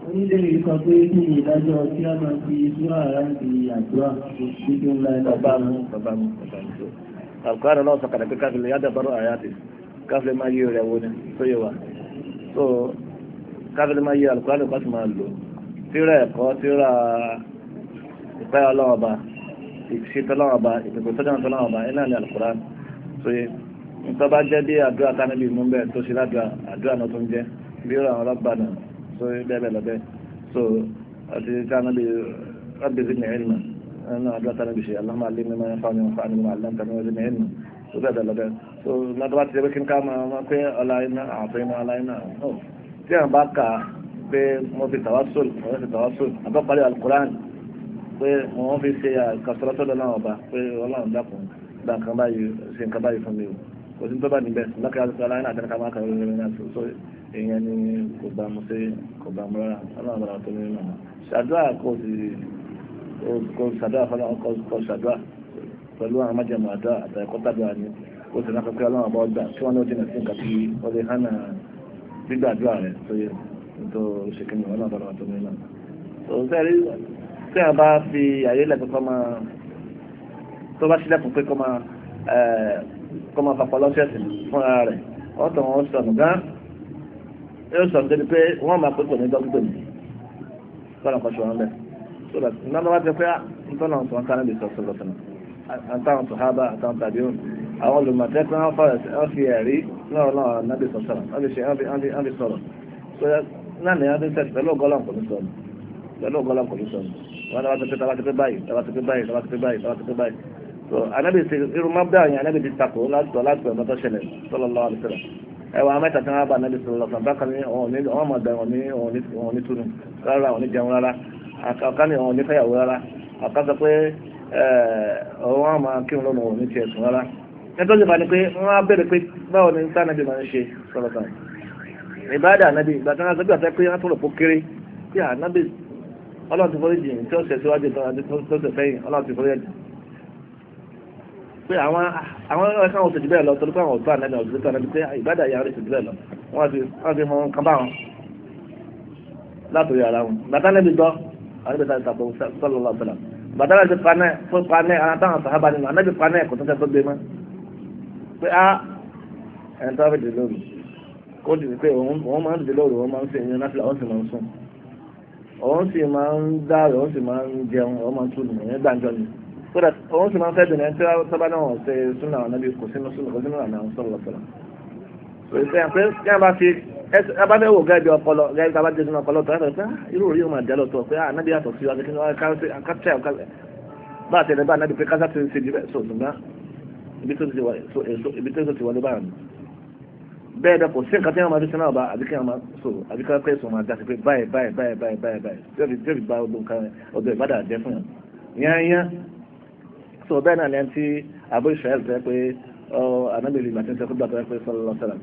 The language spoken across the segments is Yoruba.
onídèrè sọ pé kí ni ìdájọ́ tí a máa fi súrà láti àdúrà títí ńlá ẹ̀ bàbá mu tó àlùkò náà sọ kàdà pé káfílẹ̀ yá dàbọ̀rọ̀ àyàtì káfílẹ̀ máa yí rẹ̀ wo ni tó yẹ wa so káfílẹ̀ máa yí àlùkò náà kọ́ sì máa lò tíra ẹ̀kọ́ tíra ìpẹ́ ọlọ́ọ̀ba ìṣètò ọlọ́ọ̀ba ìpèpè tó dáná tó ọlọ́ọ̀ba ẹ̀ náà ní àlùkò náà so nǹkan bá jẹ́ bí àdúrà tánibí mú bẹ́ẹ̀ tó ṣe ládùúrà àdúrà náà tó ń jẹ́ bí ó ra àwọn ọlọ́gbà náà so bẹ́ẹ̀ lọ́bẹ̀ so àti tánibí رب زدني علما أنا أدرت أنا بشيء اللهم علمني ما ينفعني وانفعني بما علمتني وزدني علما وبهذا لبعض so ندوات يمكن كما ما في علينا أعطينا علينا tí a bá kà pé mo fi tawassul àbọ̀ parí alukur'an pé wọ́n fi ṣe àkàsọ́rọ́tọ́ lọ́nà ọba pé ọlọ́run dákun dá nǹkan báyìí ṣe nǹkan báyìí fún mi o kò sí tó bá níbẹ̀ lọ́kẹ́ àti aláìní àti ẹnìkan máa kà lórí ẹ̀rọ náà so èèyàn ni kò bá mu sí kò bá mu rárá ọlọ́run bá tó nínú náà ṣàdúrà kò ṣàdúrà fọlọ́ kò ṣàdúrà pẹ̀lú àwọn májèmọ̀ àdúrà àtàkọ́ tàbí àní ó sì náà pé ọlọ́run àbọ̀ ọgbà tí wọ́n ní ó jìnà sí nǹkan tí ó lè hánà gbígbàdúrà rẹ̀ tó yẹ tó ṣe kí ni ọlọ́run bá tó nínú náà so sẹ́rí tí a bá fi àyè lẹ́kọ̀ọ́ kọ́ máa tó bá sílẹ̀kùn pé kọ́ máa fapọ̀ lọ́sẹ̀sì fún ara rẹ̀ wọ́n tọ̀ wọ́n sọ̀nù gán yóò sọ̀nù débi pé wọ́n máa pépè ní dókítà mi kọ́nà kan ṣùgbọ́n bẹ́ẹ̀ so that nínú wá ti pé nítorí àwọn sọ̀rọ̀ tánà lè sọ sọ̀rọ̀ sọ̀nà àtàwọn sọ̀hábà àtàwọn tàbí òun àwọn olùmọ̀tẹ́ pé wọ́n fi ẹ̀rí náà nábì sọ̀rọ̀ wọ́n fi sọ̀rọ̀ so náà ní wọ́n ti sẹ́sì pẹ̀lú ọgọ́lọ́ kò ní sọ̀rọ̀ wọ́n dáwà ti pé báyìí so anabi ti irun mabda yẹn anabi ti tako láti ọ̀nà tó ṣẹlẹ̀ sallallahu alaihi wasallam ẹwà amẹ́ta tí wọ́n bá anabi sallallahu alaihi wasallam bákan ní ọ̀hún mọ̀dá ọ̀hún ní túnú rárá ọ̀hún ní jẹun rárá àkàkà ní ọ̀hún ní fẹ́yàwó rárá àkàkà pé ọ̀hún àmà kírun lọ́nà ọ̀hún ní tiẹ̀ sùn rárá nítorí ìbá ni pé wọ́n á bẹ̀rẹ̀ pé báwo ni sáà anabi máa ń ṣe sọ̀rọ̀sọ̀ ìbáàdà anabi ìgbà tí wọ́n sọ pé àtẹ́ pé wọ́n tó rò pó kéré pé anabi ọlọ́run ti forí jìn tí ó ṣẹ̀ síwájú tó ṣẹ̀ fẹ́yìn ọlọ́run ti forí jìn pé àwọn ẹ̀ka wọn tòjú bẹ́ẹ̀ lọ torí pé àwọn ọ̀tọ́ ànábì ọ̀dùnkú tó ànábì pé ìbádà ìyá rẹ̀ tòjú bẹ́ẹ̀ lọ wọ́n fi hàn kán bá wọn látòrí ara wọn bàtà náà bí gbọ́ àwọn ìbẹ̀tà ìtàkùn sallallahu alaihi wasallam bàtà náà ti panẹ́ àwọn táwọn sàhábà nínú ànábì panẹ́ kò tó tẹ́ tó gbé mọ́ pé ẹni tó fẹ́ dìde lóru kó dìde pé òun máa ń dìde lóru òun máa ń ṣe ìyẹn náà òun sì máa ń sùn òun sì máa ń dáre òun sì máa ń jẹun òun máa ń tún ìyẹn gbàǹjọ ni so that òun sì máa ń fẹ́ bìnrin tí sábà náà wọ́n ṣe súnà àwọn nábì kò sínú àná àwọn sọ̀rọ̀ lọ́sọ̀rọ̀ so ìṣe pé kí wọ́n bá fi abáfẹ́ wò gẹ́gẹ́ bí ọpọlọ gẹ́gẹ́ bí abájẹ́ sínú ọpọlọ tó yàtọ̀ pé irú orí yóò máa jẹ́ lọ́tọ̀ pé ànábì yàtọ̀ sí wájú kí wọ́n kátẹ́ ọ̀kálẹ̀ bá àtẹ̀lẹ́ bá ànábì pé kásá ti ṣe jùlọ so ṣùgbọ́n ibi tó ti wọlé báyà bẹ́ẹ̀ dẹ́ kò sí nǹkan tí wọ́n máa fi sínú ọba àbí kí wọ́n máa so àbí kí wọ́n pẹ́ sọ máa dá sí pé báyìí tí ó fi bá ọdún ìbádà jẹ́ fún yàn so bẹ́ẹ̀ náà lẹ́yìn tí Abu Israel tẹ́ pé anábìrì ìgbà tí ń sẹ́kú gbà tó yẹ pé sallallahu alaihi wasallam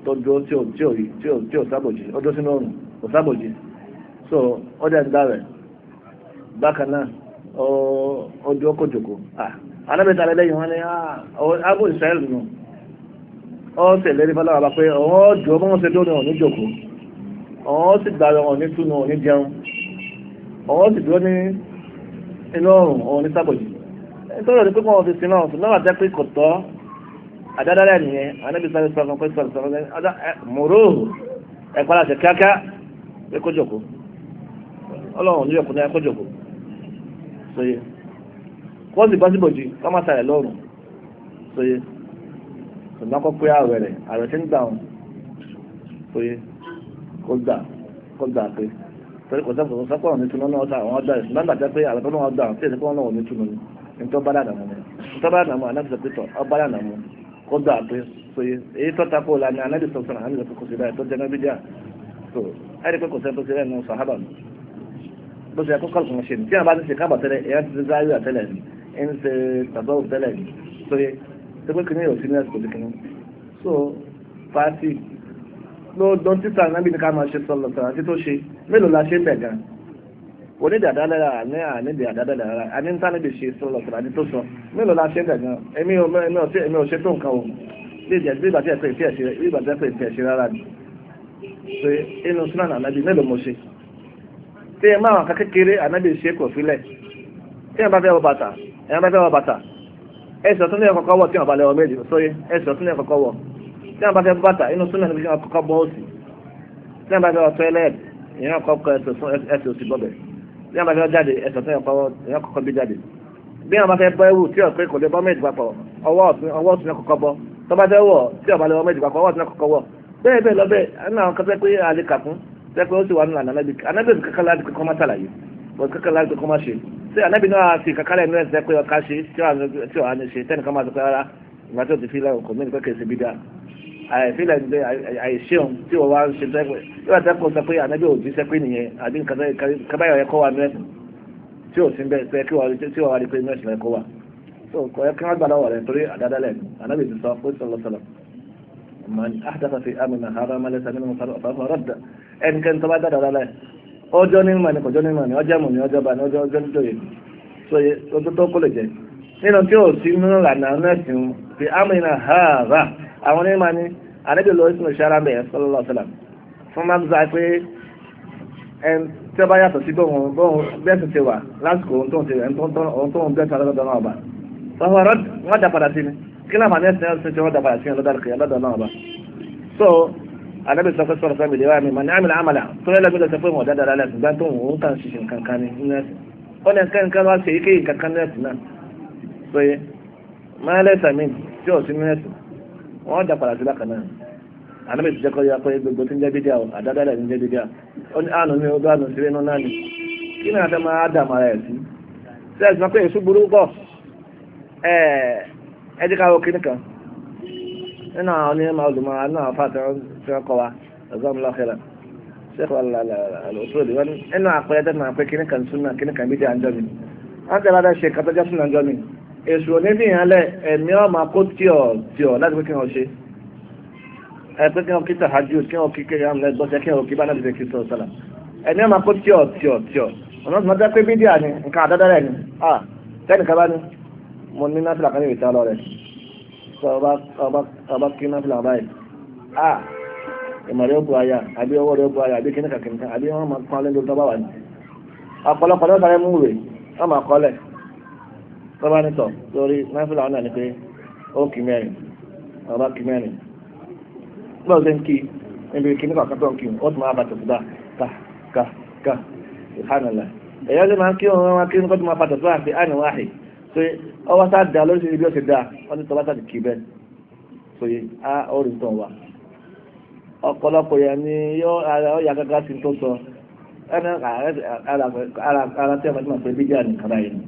tó dúró tí ò sábòjì ó dúró sínú òrùn kò sábòjì so ó dẹ̀ ń dá rẹ̀ bákan náà ó dúró kó jòkó anábìrì tàbí lẹ́yìn wọn ni Abu Israel nù ó sì lérí fọlọ́wọ́ bá pé òun ó dúró bọ́n ṣe dúró ní òní jòkó òun ó sì gbà òní túnú òní jẹun òun ó sì dúró ní inú òrùn òní sábòjì nítorí ọdún pípọ̀ ọ̀fíìsì náà fún náà jẹ́ pé kò tọ́ àdádálẹ̀ nìyẹn anábì sáré sọ̀rọ̀ pé sọ̀rọ̀ mòró ẹ̀kọ́ láti kíákíá pé kó jòkó ọlọ́run ní ọkùnrin ẹ̀kọ́ jòkó sóye kó sì bọ́ síbòjì kọ́ má sàrẹ̀ lọ́rùn sóye ṣùgbọ́n kó pé ààrẹ tí ń gbà wọn sóye kó gbà pé torí kò sọ́kọ̀ ní túnú náà àwọn ọ̀dà ìsìn lọ́gbà jẹ́ pé ààrẹ tó náà gbà tí èsì pé wọ́n náà ní túnú ni nítorí bá dànù ni nítorí bá dànù anábì sọpítọ̀ ọba dànù kó gbà pé sóye èyí tó takò lànà anábì sọpítọ̀ anábì sọpítọ̀ kò sí báyìí tó jẹ́ náà bíjà so ẹ̀rí pé kò sẹ́ tó ṣe rẹ̀ nù sàhábà nù bó ṣe kọ́kọ́ kò ṣe ní tí a bá ti ṣe kábà tẹ́lẹ̀ èyàn ti ṣe záyé àtẹ́lẹ̀ ní ń ṣe tàbọ̀ tẹ́lẹ̀ ní sóye tó pé kìnìún yóò sí ní ẹ̀sìn kò sí kìnìún so fàátì lọ́dọ̀ títà anábì ní ká máa ṣe sọ̀rọ̀ sọ̀rọ̀ àti tó ṣe mélòó la ṣe ń bẹ̀ gan onídìí àdádálẹ̀ ànídìí àdádálẹ̀ ara àní níta níbi ṣe sọ̀rọ̀ sọ̀rọ̀ àti tó sọ mélòó la ṣe ń bẹ̀ gan èmi ò ṣe tó nǹkan o bí ìgbà tí ẹ pé ìfẹ́ ṣe rárá ni pé inú súnà ànábì mélòó mo ṣe tí ẹ máa kà kékeré ànábì ṣe kò filẹ̀ tí ẹ bá fẹ́ wọ bàtà ẹsẹ̀ tún ní ẹ̀kọ́kọ́ wọ̀ tí wọ́n bá lẹ́wọ̀ méjì sóyè ẹsẹ̀ tún ní ẹ̀kọ́kọ́ wọ̀ tí wọ́n bá fẹ́ bàtà inú súnmọ́ níbi tí wọ́n kọ́kọ́ bọ́ òsì tí wọ́n bá fẹ́ wọ toilet ìyẹn kọ́kọ́ ẹsẹ̀ òsì bọ́bẹ̀ tí wọ́n bá fẹ́ jáde ẹsẹ̀ tún ìyẹn kọ́kọ́ bí jáde bí wọ́n bá fẹ́ bọ́ ewu tí ọ̀pẹ́ kò lè bọ́ méjì papọ̀ ọwọ́ ọ̀tún ní kọ́kọ́ bọ́ tó bá fẹ́ wọ̀ tí ọ̀bá lẹ́wọ̀ méjì papọ̀ ọwọ́ ọ̀tún ní kọ́kọ́ wọ̀ bẹ́ẹ̀ bẹ́ẹ̀ lọ bẹ́ẹ̀ ẹnu àwọn kan tẹ́ pé àlè kà fún tẹ́ pé ó sì wà nínú anábì kankan láti kọ́kọ́ má ṣàlàyé bọ́ọ̀ kankan láti kọ́kọ́ má ṣe ṣé anábì náà fi kankan lẹ́nu ẹ̀ tẹ́ pé ọ̀ká ṣe tí ò ní ṣe tẹ́nìkan máa sọ pé rárá ìgbà tí ó ti fi lẹ́wọ̀n kò ní kẹ́kẹ́ sí bídà àìfilẹ̀ ní àìṣeun tí wọ́n wá ń ṣe tẹ́ pé yóò tẹ́ kó sọ pé anábì ò jí sẹ́pẹ́ nìyẹn àbí nǹkan kábàyọ̀ yẹ kọ́ wa nú ẹ̀sìn tí ò sí bẹ́ẹ̀ pé kí wọ́n wá rí pé nú ẹ̀sìn lẹ́kọ́ wa so kò yẹ kí wọ́n gbà lọ́wọ́ rẹ̀ torí àdádálẹ̀ anábì ti sọ fún sọlọ́sọlọ́ من أحدث في أمرنا هذا ما ليس منه فهو رد إن كان تبع دلالة ọjọ́ ní mọ̀ ní kọjọ́ ní mọ̀ ní ọjọ́ mọ̀ ní ọjọ́ bá ní ọjọ́ nítorí so ọjọ́ tó kó lè jẹ́ nínú tí ó sí nínú ìlànà mẹ́sìn fi amina hàrá àwọn onímọ̀ ní àdébí lọ sínú ìṣẹ́ra bẹ̀rẹ̀ sallallahu alaihi wasallam fún máa ń sọ pé ẹn tí ó bá yàtọ̀ sí bóun bẹ́ẹ̀ sì ti wà lásìkò ohun tó ń ṣe ohun tó ń bẹ́ẹ̀ sọ lọ́dọ̀ náà ọba wọ́n dá padà sí ni kí náà màá ní ẹsẹ̀ ẹsẹ̀ tí wọ́n dàbà sí ọlọ́dọ̀ náà bá so anábì sọ pé sọ̀rọ̀ fẹ́ mi lè wá mi mà ní àmì àmàlà tó yẹ lẹ́gbẹ̀ẹ́ sọ pé wọ́n dáadáa lálẹ́ ṣùgbọ́n tó ń kàn ṣiṣẹ́ kankan ní nínú ẹ̀sìn ó ní kankan wá ṣe ike kankan ní ẹ̀sìn náà so yẹ máa lẹ́sà mí tí ò sí nínú ẹ̀sìn wọ́n dà padà sí bákan náà anábì ti jẹ́ kọ́ ya pé gbogbo tí ń jẹ́ bídíà àdáadáa ní jẹ́ bídíà ó ní àánú ní ọdún àánú sí inú náà ni kí ni àdá máa dà máa rẹ̀ sí sí ẹ̀sìn pé èṣù burú pọ̀ ẹjẹ́ ká wọ́n kíní kan nínú àwọn onímọ̀ olùmọ̀ nínú àwọn fàtí tí wọ́n kọ́ wa ọ̀zọ́mùlọ́kẹ́lá ṣẹ́kọ̀ àlòsóòlì wọ́n nínú àpẹẹrẹ tẹ́lẹ̀ máa pé kíní kan súnà kíní kan bídí àjọ mi wọ́n tẹ́lẹ̀ adá ṣe kàtọ́jọ́ súnà àjọ mi èṣù oníbí yẹn lẹ̀ ẹ̀mí ọmọ kó tíọ̀ láti pé kí wọ́n ṣe ẹ pé kí wọ́n kí tahajjud kí wọ́n kí kéèyàn lẹ́ gbọ́sẹ̀ kí wọ́n kí bá náà ti kí sọ sọ́la ẹ̀mí ọmọ kó tíọ̀ ọ̀nà tó máa jẹ́ pé bídí àní nǹkan àdáda rẹ̀ ni tẹ́nìkan bá ní mo ní náfìlà kan ní ìta lọ rẹ̀ sọ ọba kí náfìlà báyìí ìmọ̀rẹ́ ó bu aya àbí ọwọ́ rẹ̀ ó bu aya àbí kíníkà kíníkà àbí wọ́n máa kọ́ lẹ́jọ́ tó bá wà ní ọ̀pọ̀lọpọ̀ ló sáré mú rè wọ́n máa kọ́lẹ̀ tó bá nítọ̀ lórí náfìlà wọn náà ni pé ó kì mẹ́rin ọba kì mẹ́rin gbọ́dọ̀ ṣe ń kí níbi kíníkà kan tó ń kí ó tún máa bàtẹ̀ síbà ká ìhánilá èyí ọdún máa ń kí wọn máa kí nípa tó máa bàtẹ̀ síbà àti àníwáhì so ọwọ́ sá da lórí ibi ọ̀sẹ̀ da wọ́n ti tọ́lá tàbí kì bẹ́ẹ̀ so ó rí tán wa ọ̀pọ̀lọpọ̀ yẹn ni ọ̀yà gàgà sí tó sọ ẹni ara tí a máa ti máa pè bíbí àná kàrà yìí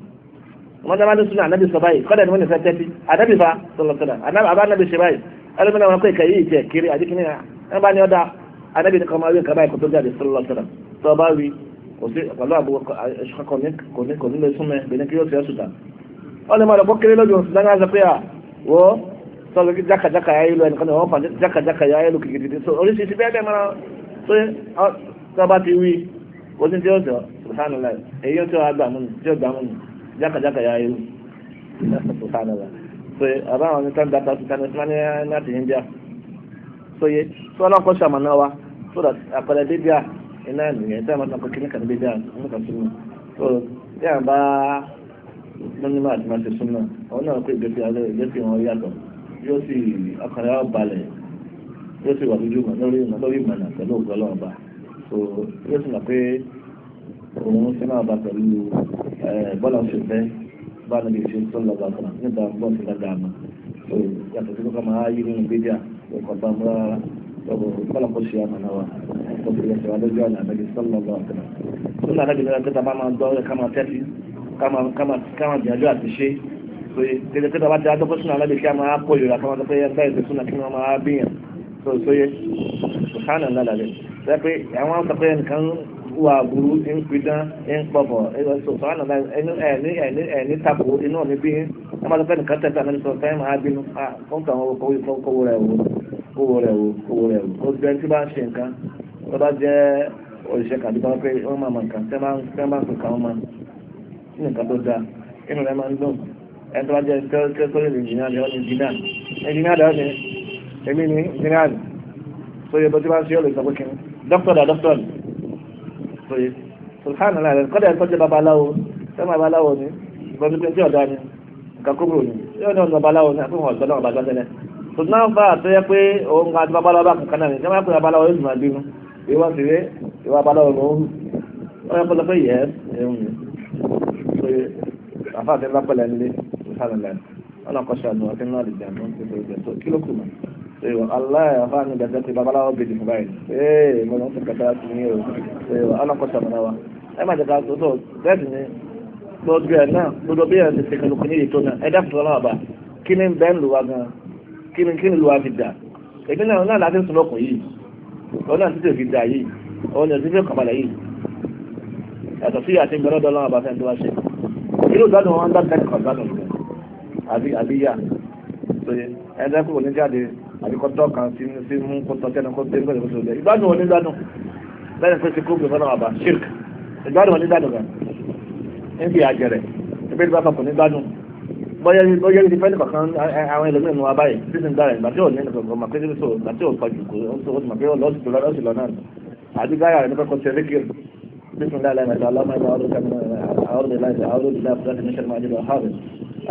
wọ́n dábàá ní súnà ànábì sọ báyìí kọ́dà ni wọ́n lè fẹ́ tẹ́tí ànábì fa sọlọ́sọlá àbá ànábì ṣe báyìí ẹlẹ́mìnà wọn pé ìkẹyìí ìjẹ kiri àdìkíní ẹ bá ní ọ̀dà ànábì ní kọ́má wí nǹkan báyìí kó tó jáde sọlọ́sọlá tó bá wí kò sí pẹ̀lú àbúrò kò ní lè súnmẹ́ bẹ̀rẹ̀ kí yóò fi ẹ̀sùn ta wọ́n lè máa lọ bọ́ kéré lójú oṣù dáná ṣe pé wọ́ sọ́dọ̀ kí jákàjákà yá ìlú ẹnìkan ní wọ́n fà jákàjákà yá ìlú kìkìtì so oríṣiríṣi bẹ́ẹ̀ bẹ́ẹ̀ máa tó tó bá ti wí oní tí ó sọ subhanallah èyí tí ó gbà mú tí ó gbà mú jákàjákà yá ìlú subhanallah so àbá àwọn onítàn dàtà ti tani fúnni láti India so yé tí wọ́n kọ́ sàmànà wa so that àpẹẹrẹ bíbíà iná nìyẹn tí a máa tàn kó kíní kan bíbíà nípa súnmọ́ so tí a bá wọ́n ní máa ti máa ṣe súnmọ́ àwọn náà pé ìgbésí wọn yàtọ̀ yóò sì ọkàn rẹ̀ balẹ̀ yóò sì wà lórí ìmọ̀nà pẹ̀lú ògbọ́ ọlọ́run bá so yóò sì mọ̀ pé òun ṣe máa bá pẹ̀lú bọ́lá ṣe fẹ́ bá níbi ìṣe tó lọ bá kan nígbà bọ́ sí lága àmọ́ so yàtọ̀ sí kọ́kọ́ máa yí nínú gbéjà ọkọ̀ bá mú rárá bọ́lá kó ṣe àmọ̀ náà wà kó sì yẹ ṣèwà lójú ọ̀nà àbẹ̀gẹ̀ sọ́lọ́ bá ọ̀kan tó náà lágbègbè náà tó bá máa gbọ́ ká máa tẹ́tí káma jàjọ àti ṣe so tẹ́lẹ̀ tẹ́lẹ̀ bá ti adọ́kọ́ sínú alábẹ́ kí a máa pọ̀ ìrora káma tó pé ẹgbẹ́ ìṣẹ́ sínú kí wọ́n máa bíyàn so sóye sùhánà lálẹ́ rẹ̀ pé àwọn sọ pé ẹnìkan wà burú ń pidán ń pọ̀pọ̀ sùhánà lálẹ́ ẹni tako inú ọ̀nì bí wọ́n máa sọ pé ẹnìkan tẹ̀sán náà sọ fẹ́ máa bínú fún kàwọn kówó rẹ̀ wò ó bẹ́ẹ̀ tí bá ń ṣe nǹkan tó bá jẹ́ òṣìṣẹ́ kàdúgbà pé wọ́n máa mọ̀ nǹkan tẹ́ máa ń pè káwọn máa ní nǹkan tó dáa inú rẹ̀ máa ń dùn ẹni tó bá jẹ́ kẹ́kọ̀ọ́ lè jìnnà lè ọ́nà ìjìnnà dáa ní èmi ní ìjìnnà tó yẹ bó tí bá ń ṣe ọ́ lè sọ pé kí ni dókítà ni tó yẹ subhanallah kọ́dà ẹ̀ tọ́jú babaláwo ṣé babaláwo ni ìgbọ́n pípẹ́ tí ọ̀dà ni nǹkan kúrò ni yóò ní ọ̀nà babaláwo ni àfihàn ọ̀gbọ́n náà bàjọ́ tẹ́lẹ̀ ṣùgbọ́n náà fà tó yẹ pé òun àti babaláwo bá kankan náà ni ṣé máa pè babaláwo yóò sì máa bínú ìwọ sì ré ìwà babaláwo ló ń wọ́n yẹ kó lọ pé yẹ ẹ̀hún ni pé àfa àti ńlá pẹ̀lẹ́ nílé subhanallah wọn náà kọ́ ṣàánú ọtí náà lè jẹun tó ń pèsè ìjẹ tó kí ló kù mọ́ aláì àfa ní ìdájọ́ pé babaláwo bèjì fún báyìí mo lọ ń fi kẹta sí ní o wọn náà kọ́ ṣàánú wa ẹ má jẹ ká tó bẹ́ẹ̀ sì ni gbogbo ẹ̀ náà gbogbo bí ẹ̀ ti ṣe kẹlùkù ní ètò náà ẹ dákun tó náà bá kí ni bẹ́ẹ̀ ń lu wa gan kí ni lu wa fi dà èmi náà láti sùn lọ́kùn yìí òun náà títí fi dà yìí òun náà títí kàbalẹ̀ yìí yàtọ̀ sí àti ìgbẹ́rọ̀ dọ́là ọba fẹ́ tó wá ṣe irú ìgbádùn wọn dá tẹ́lẹ̀ kan gbádùn rẹ̀ àbí yá ṣe ẹ̀dá kúrò ní jáde àbíkọ́tọ́ kan sí mú kótó tẹ́nu kó dé nígbà tó lẹ̀ ìgbádùn wọn ní gbádùn lẹ́yìn pé ti kó gbé fọ́nà ọba ṣírk ìgbádùn wọn ní gbádùn gan ń fi àjẹrẹ̀ ẹgbẹ́ ìgbà kan kò ní gbádùn bọ́yá ní fẹ́ẹ́ nìkan àwọn ẹlòmíràn ní wa báyìí títí ń dára ìgbà tí ò ní nìkan ọmọ pé tó ìgbà tí ò pọ̀jù kò ó ti mọ̀ pé lọ́sì lọ náà àbí gáyà rẹ̀ nípa kò ṣe rékìrì بسم الله لا اله الا الله ما اعوذ بالله فلا تنشر ما اجل وحاضر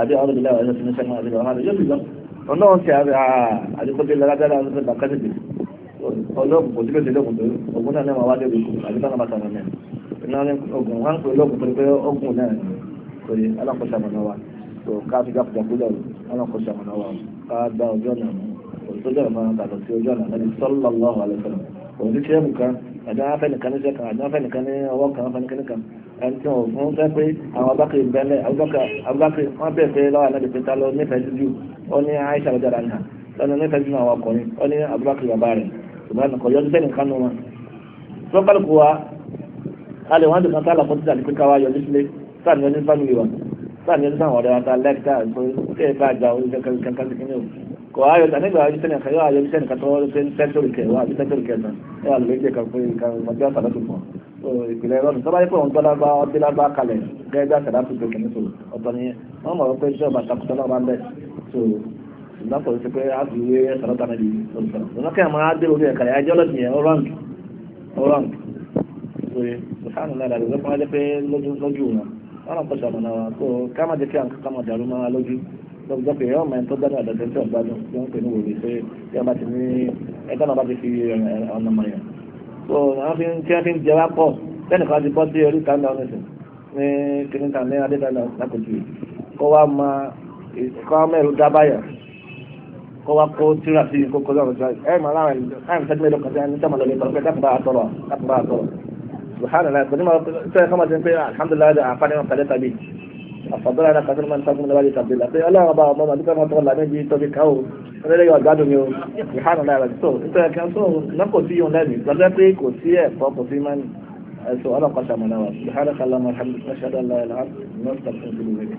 ابي اعوذ بالله ولا تنشر ما اجل وحاضر يجب الله ọlọ́run ti àdìkọ́tẹ́ lágbára ọdún bá kẹ́sìtì ọlọ́run kò síbẹ̀ sílẹ̀ ògùn ogun náà náà wá débi àdìkọ́ náà bá sàmà náà iná ní ogun wọn pè lọ́gùn tó ní pé ogun náà kò yẹ alákọ̀ọ́sà mọ̀nà wa tó ká fi gáfùjà kúlẹ̀ alákọ̀ọ́sà mọ̀nà wa ká gba ọjọ́ náà mú tó jẹ́ ọ̀nà àtàtọ̀ sí ọjọ́ náà lẹ́ni sallallahu alaihi wasallam òun ti ṣe é mú kan àjọ afẹnikan ní sẹkan àjọ afẹnikan ní ọwọ́ kan afẹnikan kan ẹni tí wọn fún fẹ́ pé àwọn abákiri bẹlẹ abákiri wọn bẹ́ẹ̀ pé lọ́wọ́ anábì pé ta ló nífẹ̀ẹ́ sí jù ó ní Aisha lọjà rà nà lọnà nífẹ̀ẹ́ sí àwọn ọkùnrin ó ní abákiri bàbá rẹ̀ ṣùgbọ́n kò yọjú sẹ́ni kánú wọn. tó kálukú wa a lè wọ́n dùn kan tá àlàfo títà ní pé káwá yọjú sílé sáà ní ọdún fámìlì wa sáà ní ọdún sáwọn ọ̀rẹ́ wa ta lẹ́kítà pé ẹ bá àjà orí kankan sí kíní o kò ayọ̀ nígbà ayọ̀ sẹ́ni kan yóò ayọ̀ sẹ́ni kan tó sẹ́ńtórì kẹ̀ wá àbí sẹ́ńtórì kẹ̀ náà yóò àlọ́ ìjẹ́ kan fún ìkan ọjọ́ àtàlọ́tò fún ọ ìpìlẹ̀ ẹ̀rọ tó bá yẹ pé òun tọ́lá bá ọdí lágbá kalẹ̀ gẹ́gẹ́ bí àtàlọ́tò tó kìíní tó ọ̀tọ̀ nìyẹn wọ́n mọ̀ pé iṣẹ́ ọba takùtà náà máa ń bẹ̀ tó ìgbàpọ̀ sí pé a fi wé àtàlọ́tà náà di lọ́sọ̀rọ̀ ìwọ́n kẹ́ máa dé orí ẹ̀kàlẹ̀ ajọ́ lọ́dún yẹn ọ̀rọ̀ǹg sùhánù náà dàbí wọ́n jẹ́ pé lójú wọn wọ́n náà pọ̀ṣọ̀ àmọ́ náà tó ká má jẹ́ kí àwọn kankan máa dàrú máa lójú lọ́gbọ́n pé ọmọ ẹni tó gbádùn àdàtẹ̀ tí ọ̀gbádùn tí wọ́n ń pè ní wòlíì pé tí a bá ti ní ẹgbẹ́ náà bá ti fi ọ̀nà mọ̀ yẹn. so tí wọ́n fi ń jẹ wá pọ̀ lẹ́nu kan ti bọ́ sí orí ìta náà nìsín ní kìnnìkan ní adédáná lákòókò kó wá mẹ́rù dábàyà kó wá kó tíra sí kókó lọ́rùn tí ẹ̀ máa láwọn ẹ̀ sẹ́gbẹ́ mélòó kan tí wọ́n ní sẹ́mọ̀ lọ́lẹ́ pẹ̀lú pé dákùnbá àtọ̀rọ̀ subhanallah kò ní ma sẹ́yìn kọ́mọ̀ sí pé alhamdulilayi àǹfààní wọn kàdé tàbí àfàdúrà náà kàtó máa ń sàkún níwájú tàbí là pé ọlọ́run ọba ọmọ màdúkà máa tọ́lá méjì tóbi káwò ẹlẹ́yọ̀ ọ̀gbádùn ni o ìhánà náà rẹ̀ tó nítorí kan tó náà kò sí yóò lẹ́nu gbọ́dọ̀ pé kò sí ẹ̀kọ́ kò sí máa ń ẹ̀sọ́ ọlọ́kọ̀ sàmùnáwà ìhánà kàlámà alhamdulilayi